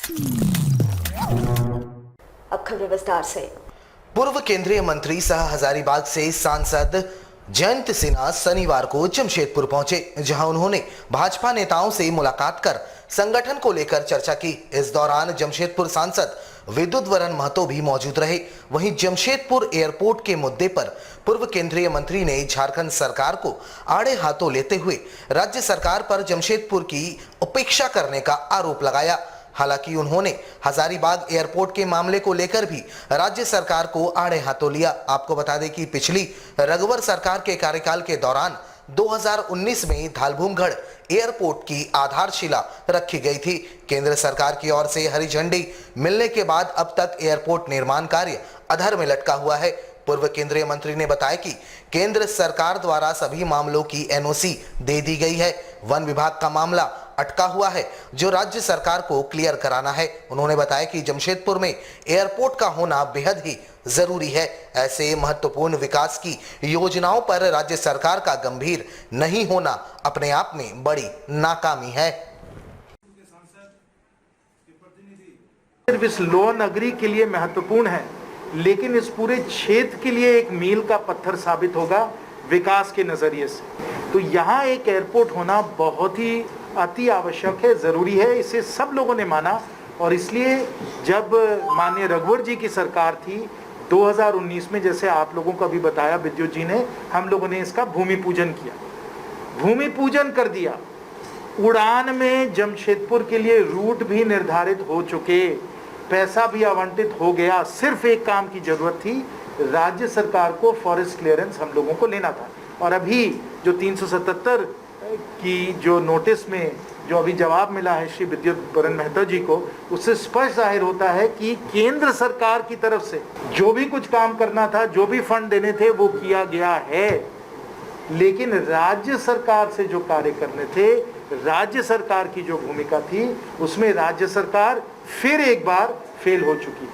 अब खबर विस्तार से। पूर्व केंद्रीय मंत्री सह हजारीबाग से सांसद जयंत सिन्हा शनिवार को जमशेदपुर पहुंचे, जहां उन्होंने भाजपा नेताओं से मुलाकात कर संगठन को लेकर चर्चा की। इस दौरान जमशेदपुर सांसद विद्युत वरण महतो भी मौजूद रहे। वहीं जमशेदपुर एयरपोर्ट के मुद्दे पर पूर्व केंद्रीय मंत्री ने झारखंड सरकार को आड़े हाथों लेते हुए राज्य सरकार पर जमशेदपुर की उपेक्षा करने का आरोप लगाया। हालांकि उन्होंने हजारीबाग एयरपोर्ट के मामले को लेकर भी राज्य सरकार को आड़े हाथों लिया। आपको बता दें कि पिछली रघुवर सरकार के कार्यकाल के दौरान 2019 में धालभूमगढ़ एयरपोर्ट की आधारशिला रखी गई थी। केंद्र सरकार की ओर से हरी झंडी मिलने के बाद अब तक एयरपोर्ट निर्माण कार्य अधर में लटका हुआ है। पूर्व केंद्रीय मंत्री ने बताया कि केंद्र सरकार द्वारा सभी मामलों की एनओसी दे दी गई है। वन विभाग का मामला अटका हुआ है, जो राज्य सरकार को क्लियर कराना है। उन्होंने बताया कि जमशेदपुर में एयरपोर्ट का होना बेहद ही जरूरी है। ऐसे महत्वपूर्ण विकास की योजनाओं पर राज्य सरकार का गंभीर नहीं होना अपने आप में बड़ी नाकामी है। सिर्फ इस लॉ नगरी के लिए महत्वपूर्ण है, लेकिन इस पूरे क्षेत्र के लिए एक मील का पत्थर साबित होगा विकास के नजरिए से। तो यहाँ एक एयरपोर्ट होना बहुत ही अति आवश्यक है, जरूरी है। इसे सब लोगों ने माना और इसलिए जब माननीय रघुवर जी की सरकार थी 2019 में, जैसे आप लोगों को अभी बताया विद्युत जी ने, हम लोगों ने इसका भूमि पूजन किया, भूमि पूजन कर दिया। उड़ान में जमशेदपुर के लिए रूट भी निर्धारित हो चुके, पैसा भी आवंटित हो गया। सिर्फ एक काम की जरूरत थी, राज्य सरकार को फॉरेस्ट क्लियरेंस हम लोगों को लेना था। और अभी जो 377 की जो नोटिस में जो अभी जवाब मिला है श्री विद्युत वरण महतो जी को, उससे स्पष्ट जाहिर होता है कि केंद्र सरकार की तरफ से जो भी कुछ काम करना था, जो भी फंड देने थे, वो किया गया है। लेकिन राज्य सरकार से जो कार्य करने थे, राज्य सरकार की जो भूमिका थी, उसमें राज्य सरकार फिर एक बार फेल हो चुकी है।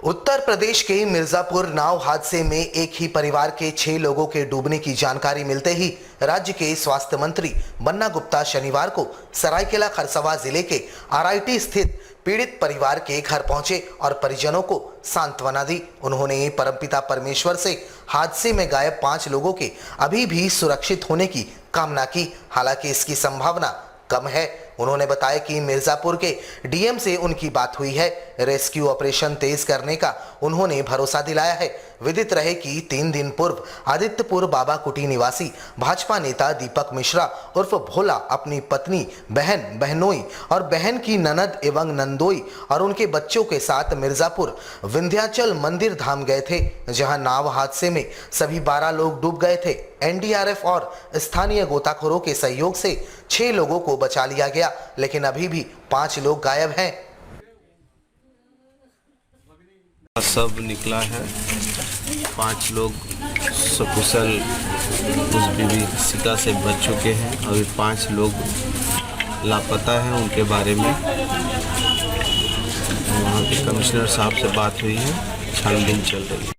उत्तर प्रदेश के मिर्जापुर नाव हादसे में एक ही परिवार के 6 लोगों के डूबने की जानकारी मिलते ही राज्य के स्वास्थ्य मंत्री बन्ना गुप्ता शनिवार को सरायकेला खरसावां जिले के आरआईटी स्थित पीड़ित परिवार के घर पहुंचे और परिजनों को सांत्वना दी। उन्होंने परमपिता परमेश्वर से हादसे में घायल 5 लोगों के अभी भी सुरक्षित होने की कामना की। हालांकि इसकी संभावना कम है। उन्होंने बताया कि मिर्जापुर के डीएम से उनकी बात हुई है। रेस्क्यू ऑपरेशन तेज करने का उन्होंने भरोसा दिलाया है। विदित रहे कि 3 दिन पूर्व आदित्यपुर बाबा कुटी निवासी भाजपा नेता दीपक मिश्रा उर्फ भोला अपनी पत्नी, बहन, बहनोई और बहन की ननद एवं नंदोई और उनके बच्चों के साथ मिर्जापुर विंध्याचल मंदिर धाम गए थे, जहां नाव हादसे में सभी 12 लोग डूब गए थे। एनडीआरएफ और स्थानीय गोताखोरों के सहयोग से 6 लोगों को बचा लिया गया, लेकिन अभी भी 5 लोग गायब हैं। सब निकला है, 5 लोग सकुशल उस विभीषिका से बच चुके हैं। अभी 5 लोग लापता हैं, उनके बारे में वहाँ के कमिश्नर साहब से बात हुई है, छानबीन चल रही है।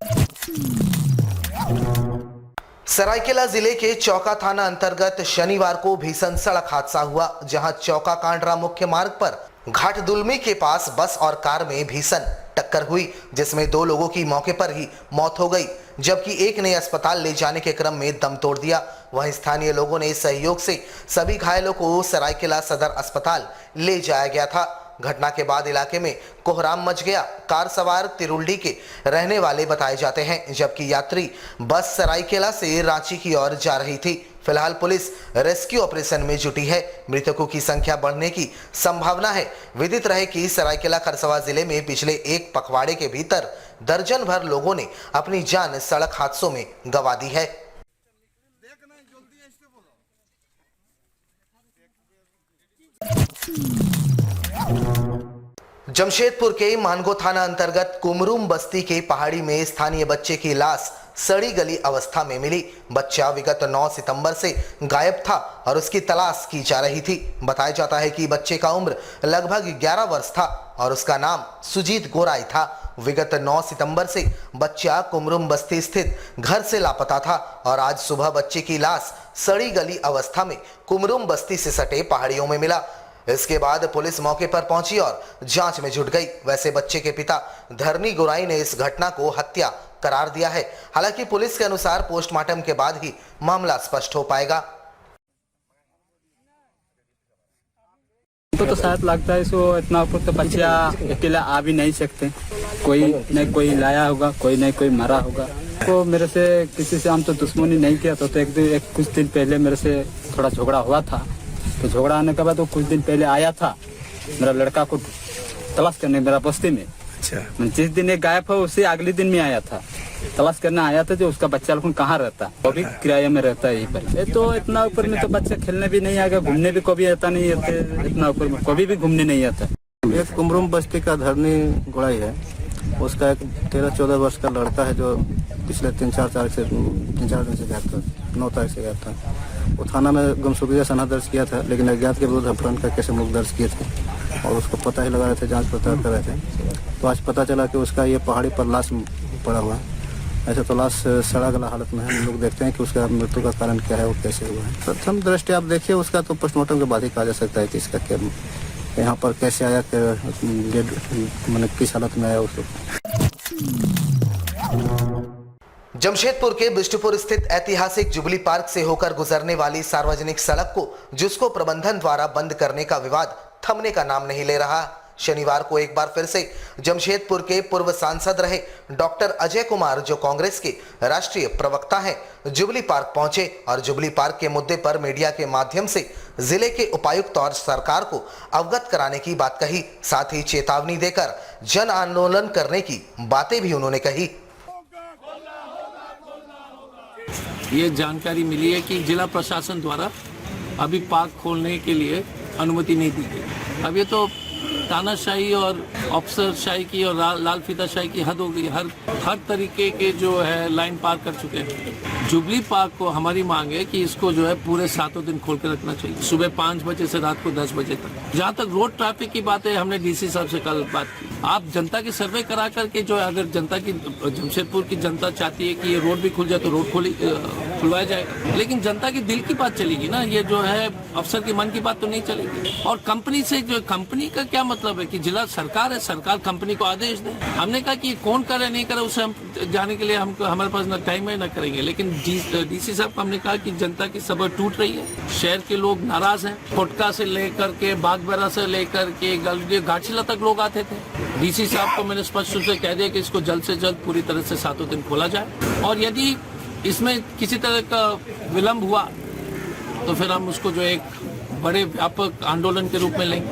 सरायकेला जिले के चौका थाना अंतर्गत शनिवार को भीषण सड़क हादसा हुआ, जहां चौका कांडरा मुख्य मार्ग पर घाटदुलमी के पास बस और कार में भीषण टक्कर हुई, जिसमें 2 लोगों की मौके पर ही मौत हो गई, जबकि एक ने अस्पताल ले जाने के क्रम में दम तोड़ दिया। वहीं स्थानीय लोगों ने सहयोग से सभी घायलों को सरायकेला सदर अस्पताल ले जाया गया था। घटना के बाद इलाके में कोहराम मच गया। कार सवार तिरुल्डी के रहने वाले बताए जाते हैं, जबकि यात्री बस सरायकेला से रांची की ओर जा रही थी। फिलहाल पुलिस रेस्क्यू ऑपरेशन में जुटी है। मृतकों की संख्या बढ़ने की संभावना है। विदित रहे कि सरायकेला खरसावां जिले में पिछले एक पखवाड़े के भीतर दर्जन भर लोगों ने अपनी जान सड़क हादसों में गंवा दी है। जमशेदपुर के मानगो थाना अंतर्गत कुमरुम बस्ती के पहाड़ी में स्थानीय बच्चे की लाश सड़ी गली अवस्था में मिली। बच्चा विगत 9 सितंबर से गायब था और उसकी तलाश की जा रही थी। बताया जाता है कि बच्चे का उम्र लगभग 11 वर्ष था और उसका नाम सुजीत गोराई था। विगत 9 सितंबर से बच्चा कुमरुम बस्ती स्थित घर से लापता था और आज सुबह बच्चे की लाश सड़ी गली अवस्था में कुमरुम बस्ती से सटे पहाड़ियों में मिला। इसके बाद पुलिस मौके पर पहुंची और जांच में जुट गई। वैसे बच्चे के पिता धरनी गोराई ने इस घटना को हत्या करार दिया है। हालांकि पुलिस के अनुसार पोस्टमार्टम के बाद ही मामला स्पष्ट हो पाएगा। तो शायद लगता है इसको इतना ऊपर तो बच्चा अकेला आ भी नहीं सकते, कोई न कोई लाया होगा, कोई न कोई मरा होगा। तो मेरे से किसी से हम तो दुश्मनी नहीं किया था, तो कुछ दिन पहले मेरे से थोड़ा झगड़ा हुआ था। तो झगड़ा आने के बाद वो कुछ दिन पहले आया था मेरा लड़का को तलाश करने मेरा बस्ती में। अच्छा। जिस दिन एक गायब हो उसी अगले दिन में आया था, तलाश करने आया था जो उसका बच्चा लोग कहाँ रहता है, वो भी किराए में रहता है यहीं पर। तो इतना ऊपर में तो बच्चा खेलने भी नहीं आएगा, घूमने भी कभी आता नहीं है, इतना ऊपर में कभी भी घूमने नहीं आता। एक कुमरुम बस्ती का धरनी गोड़ाई है, उसका एक 13-14 वर्ष का लड़का है जो पिछले 3-4 दिन से गया था, 9 तारीख से गया था। वो थाना में गुमशुदगी सनद दर्ज किया था, लेकिन अज्ञात के विरुद्ध अपहरण का केस मुकदमा दर्ज किए थे और उसको पता ही लगा रहे थे, जांच पड़ताल कर रहे थे। तो आज पता चला कि उसका ये पहाड़ी पर लाश पड़ा हुआ है। ऐसे तो लाश सड़ा गला हालत में है। हम लोग देखते हैं कि उसका मृत्यु का कारण क्या है, वो कैसे हुआ है। प्रथम दृष्टि आप देखिए उसका तो पोस्टमार्टम के बाद ही कहा जा सकता है कि इसका क्या यहाँ पर कैसे आया, मैंने किस हालत में आया उसको। जमशेदपुर के बिष्टुपुर स्थित ऐतिहासिक जुबली पार्क से होकर गुजरने वाली सार्वजनिक सड़क को जिसको प्रबंधन द्वारा बंद करने का विवाद थमने का नाम नहीं ले रहा। शनिवार को एक बार फिर से जमशेदपुर के पूर्व सांसद रहे डॉक्टर अजय कुमार, जो कांग्रेस के राष्ट्रीय प्रवक्ता हैं, जुबली पार्क पहुंचे और जुबली पार्क के मुद्दे पर मीडिया के माध्यम से जिले के उपायुक्त और सरकार को अवगत कराने की बात कही। साथ ही चेतावनी देकर जन आंदोलन करने की बातें भी उन्होंने कही। ये जानकारी मिली है कि जिला प्रशासन द्वारा अभी पार्क खोलने के लिए अनुमति नहीं दी गई। अब ये तो तानाशाही और अफसरशाही की और लाल फीताशाही की हद हो गई। हर तरीके के जो है लाइन पार कर चुके हैं। जुबली पार्क को हमारी मांग है कि इसको जो है पूरे 7 दिन खोल के रखना चाहिए, सुबह 5 बजे से रात को 10 बजे तक। जहाँ तक रोड ट्रैफिक की बात है, हमने डीसी साहब से कल बात की। आप जनता की सर्वे करा करके जो है, अगर जनता की जमशेदपुर की जनता चाहती है कि ये रोड भी खुल जाए तो रोड खुलवाया जाएगा, लेकिन जनता की दिल की बात चलेगी ना, ये जो है अफसर के मन की बात तो नहीं चलेगी। और कंपनी से जो कंपनी का क्या मतलब है कि जिला सरकार है, सरकार कंपनी को आदेश दे। हमने कहा कि कौन करे नहीं करे उसे हम जाने के लिए हमारे पास न टाइम है न करेंगे, लेकिन डीसी साहब को हमने कहा कि जनता की सब्र टूट रही है, शहर के लोग नाराज हैं। फुटका से लेकर के बागबेरा से लेकर के घाटशिला तक लोग आते थे। डीसी साहब को मैंने स्पष्ट रूप से कह दिया कि इसको जल्द से जल्द पूरी तरह से 7 दिन खोला जाए, और यदि इसमें किसी तरह का विलंब हुआ तो फिर हम उसको जो एक बड़े व्यापक आंदोलन के रूप में लेंगे।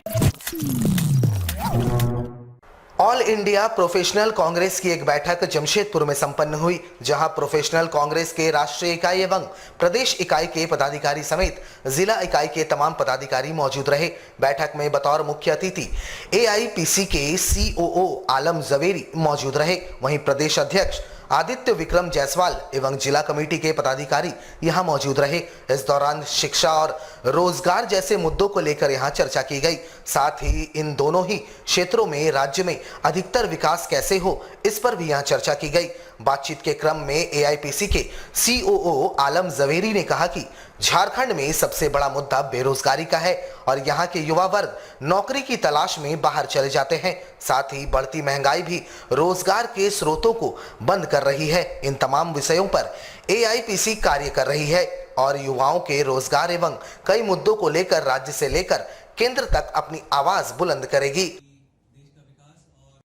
ऑल इंडिया प्रोफेशनल कांग्रेस की एक बैठक जमशेदपुर में संपन्न हुई, जहां प्रोफेशनल कांग्रेस के राष्ट्रीय इकाई एवं प्रदेश इकाई के पदाधिकारी समेत जिला इकाई के तमाम पदाधिकारी मौजूद रहे। बैठक में बतौर मुख्य अतिथि AIPC के COO आलम जवेरी मौजूद रहे। वहीं प्रदेश अध्यक्ष आदित्य विक्रम जायसवाल एवं जिला कमेटी के पदाधिकारी यहां मौजूद रहे। इस दौरान शिक्षा और रोजगार जैसे मुद्दों को लेकर यहां चर्चा की गई। साथ ही इन दोनों ही क्षेत्रों में राज्य में अधिकतर विकास कैसे हो, इस पर भी यहां चर्चा की गई। बातचीत के क्रम में AIPC के COO आलम जवेरी ने कहा कि झारखंड में सबसे बड़ा मुद्दा बेरोजगारी का है और यहाँ के युवा वर्ग नौकरी की तलाश में बाहर चले जाते हैं। साथ ही बढ़ती महंगाई भी रोजगार के स्रोतों को बंद कर रही है। इन तमाम विषयों पर AIPC कार्य कर रही है और युवाओं के रोजगार एवं कई मुद्दों को लेकर राज्य से लेकर केंद्र तक अपनी आवाज बुलंद करेगी।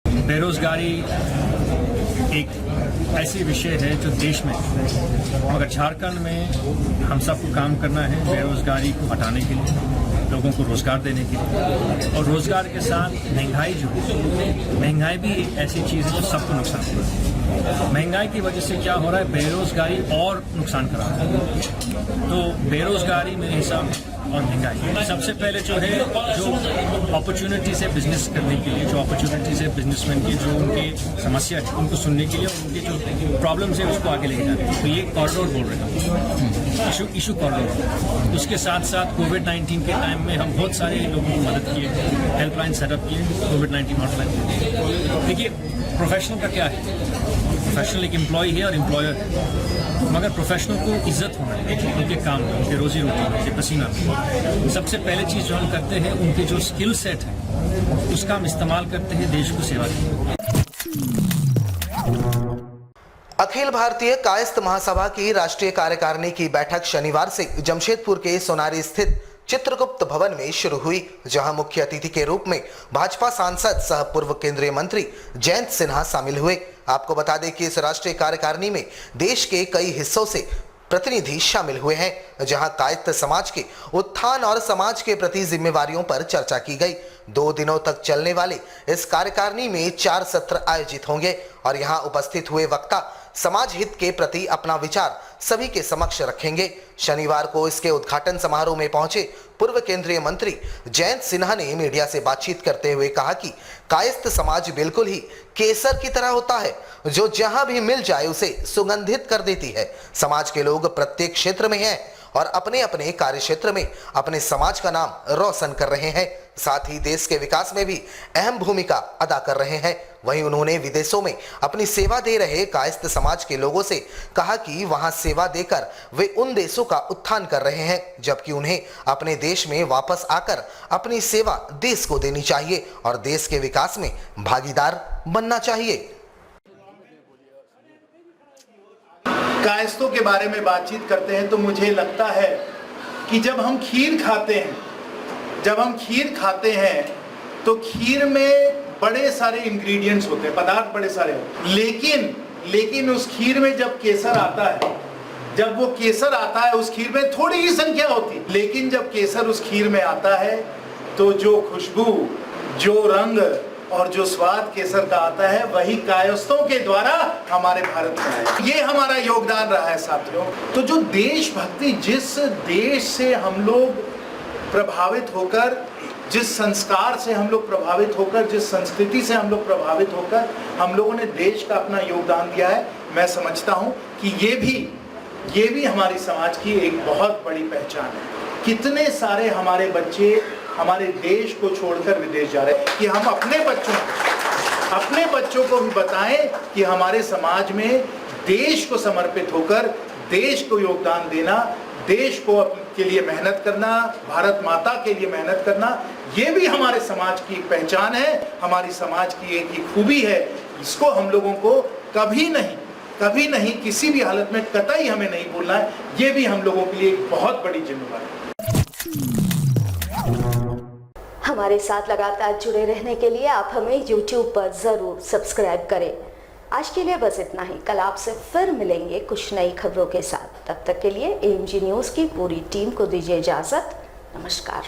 बेरोजगारी एक ऐसी विषय है जो देश में, मगर झारखंड में हम सबको काम करना है बेरोजगारी को हटाने के लिए, लोगों को रोजगार देने के लिए। और रोजगार के साथ महंगाई जो है, महंगाई भी एक ऐसी चीज़ है जो सबको नुकसान हो रहा है। महंगाई की वजह से क्या हो रहा है, बेरोजगारी और नुकसान करा रहा है। तो बेरोजगारी मेरे हिसाब और महंगाई सबसे पहले जो है, जो अपॉर्चुनिटीज है बिजनेस करने के लिए, जो अपॉर्चुनिटीज है बिजनेसमैन की, जो उनकी समस्या है उनको सुनने के लिए, उनके जो प्रॉब्लम्स है उसको आगे लेके जाने के लिए। तो ये कॉरिडोर बोल रहे हैं, इशू कॉरिडोर। उसके साथ साथ कोविड-19 के टाइम में हम बहुत सारे लोगों की मदद किए, हेल्पलाइन सेटअप किए, कोविड-19 हॉटलाइन। देखिए प्रोफेशनल का क्या है, प्रोफेशनल एक एम्प्लॉय है और एम्प्लॉयर है, मगर प्रोफेशनल को इज्जत होना है उनके काम में, उनके रोजी रोटी में, उनके पसीना में। सबसे पहले चीज़ जो हम करते हैं, उनके जो स्किल सेट है उसका हम इस्तेमाल करते हैं देश को सेवा के लिए। अखिल भारतीय कायस्थ महासभा की राष्ट्रीय कार्यकारिणी की बैठक शनिवार से जमशेदपुर के सोनारी स्थित चित्रगुप्त भवन में शुरू हुई, जहां मुख्य अतिथि के रूप में भाजपा सांसद सह पूर्व केंद्रीय मंत्री जयंत सिन्हा शामिल हुए। आपको बता दें कि इस राष्ट्रीय कार्यकारिणी में देश के कई हिस्सों से प्रतिनिधि शामिल हुए हैं, जहां कायस्थ समाज के उत्थान और समाज के प्रति जिम्मेवारियों पर चर्चा की गई। 2 दिनों तक चलने वाले इस कार्यकारिणी में 4 सत्र आयोजित होंगे और यहां उपस्थित हुए वक्ता समाज हित के प्रति अपना विचार सभी के समक्ष रखेंगे। शनिवार को इसके उद्घाटन समारोह में पहुंचे पूर्व केंद्रीय मंत्री जयंत सिन्हा ने मीडिया से बातचीत करते हुए कहा कि कायस्थ समाज बिल्कुल ही केसर की तरह होता है, जो जहां भी मिल जाए उसे सुगंधित कर देती है। समाज के लोग प्रत्येक क्षेत्र में हैं और अपने अपने कार्य क्षेत्र में अपने समाज का नाम रोशन कर रहे हैं, साथ ही देश के विकास में भी अहम भूमिका अदा कर रहे हैं। वहीं उन्होंने विदेशों में अपनी सेवा दे रहे कायस्थ समाज के लोगों से कहा कि वहां सेवा देकर वे उन देशों का उत्थान कर रहे हैं, जबकि उन्हें अपने देश में वापस आकर अपनी सेवा देश को देनी चाहिए और देश के विकास में भागीदार बनना चाहिए। कायस्थों के बारे में बातचीत करते हैं तो मुझे लगता है कि जब हम खीर खाते हैं तो खीर में बड़े सारे इंग्रेडिएंट्स होते हैं, पदार्थ बड़े सारे होते हैं, लेकिन उस खीर में जब केसर आता है, उस खीर में थोड़ी ही संख्या होती है, लेकिन जब केसर उस खीर में आता है तो जो खुशबू, जो रंग और जो स्वाद केसर का आता है, वही कायस्थों के द्वारा हमारे भारत में है। ये हमारा योगदान रहा है साथियों। तो जो देशभक्ति, जिस देश से हम लोग प्रभावित होकर, जिस संस्कार से हम लोग प्रभावित होकर, जिस संस्कृति से हम लोग प्रभावित होकर हम लोगों ने देश का अपना योगदान दिया है, मैं समझता हूं कि ये भी हमारी समाज की एक बहुत बड़ी पहचान है। कितने सारे हमारे बच्चे हमारे देश को छोड़कर विदेश जा रहे हैं कि हम अपने बच्चों को भी बताएं कि हमारे समाज में देश को समर्पित होकर, देश को योगदान देना, देश को के लिए मेहनत करना, भारत माता के लिए मेहनत करना, ये भी हमारे समाज की एक पहचान है, हमारी समाज की एक ही खूबी है। इसको हम लोगों को कभी नहीं किसी भी हालत में कतई हमें नहीं भूलना है। ये भी हम लोगों के लिए एक बहुत बड़ी जिम्मेदारी है। हमारे साथ लगातार जुड़े रहने के लिए आप हमें YouTube पर जरूर सब्सक्राइब करें। आज के लिए बस इतना ही। कल आपसे फिर मिलेंगे कुछ नई खबरों के साथ। तब तक के लिए AMG न्यूज़ की पूरी टीम को दीजिए इजाजत। नमस्कार।